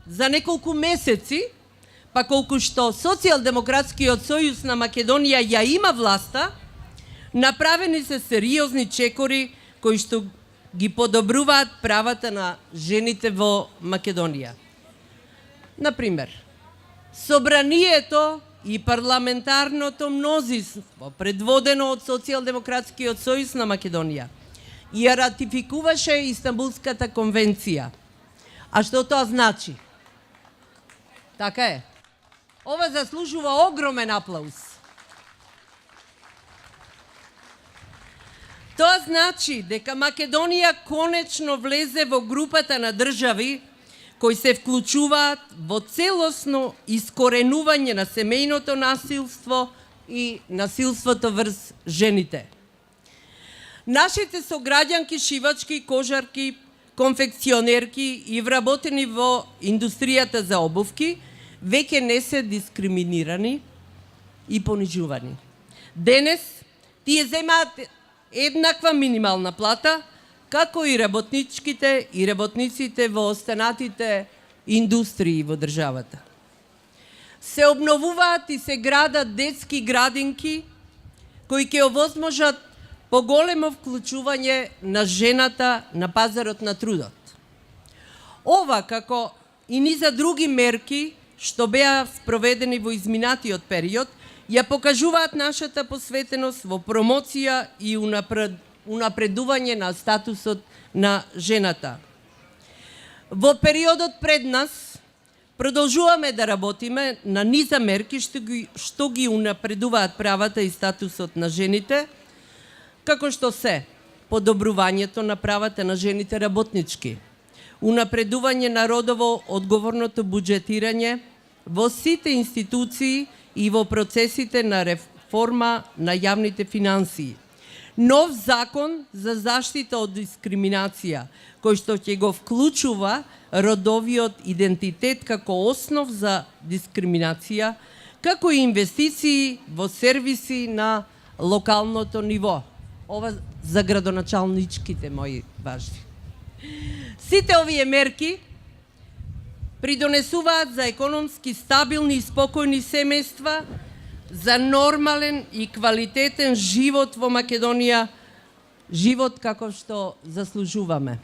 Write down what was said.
за неколку месеци, па колку што Социјалдемократскиот сојуз на Македонија ја има власта, направени се сериозни чекори кои што ги подобруваат правата на жените во Македонија. Например, Собранието и парламентарното мнозинство, предводено од Социјалдемократскиот сојуз на Македонија, ја ратификуваше Истанбулската конвенција. А што тоа значи? Така е. Ова заслужува огромен аплауз. Тоа значи дека Македонија конечно влезе во групата на држави кои се вклучуваат во целосно искоренување на семејното насилство и насилството врз жените. Нашите сограѓанки, шивачки, кожарки, конфекционерки и вработени во индустријата за обувки веќе не се дискриминирани и понижувани. Денес тие земаат еднаква минимална плата, како и работничките и работниците во останатите индустрии во државата. Се обновуваат и се градат детски градинки кои ќе овозможат поголемо вклучување на жената на пазарот на трудот. Ова, како и низа други мерки што беа спроведени во изминатиот период, ја покажуваат нашата посветеност во промоција и унапредување на статусот на жената. Во периодот пред нас продолжуваме да работиме на низа мерки што ги унапредуваат правата и статусот на жените, како што се подобрувањето на правата на жените работнички, унапредување на родово одговорното буџетирање во сите институции и во процесите на реформа на јавните финансии. Нов закон за заштита од дискриминација, кој што ќе го вклучува родовиот идентитет како основ за дискриминација, како и инвестиции во сервиси на локалното ниво. Ова за градоначалничките мои важни. Сите овие мерки придонесуваат за економски стабилни и спокојни семејства, за нормален и квалитетен живот во Македонија, живот како што заслужуваме.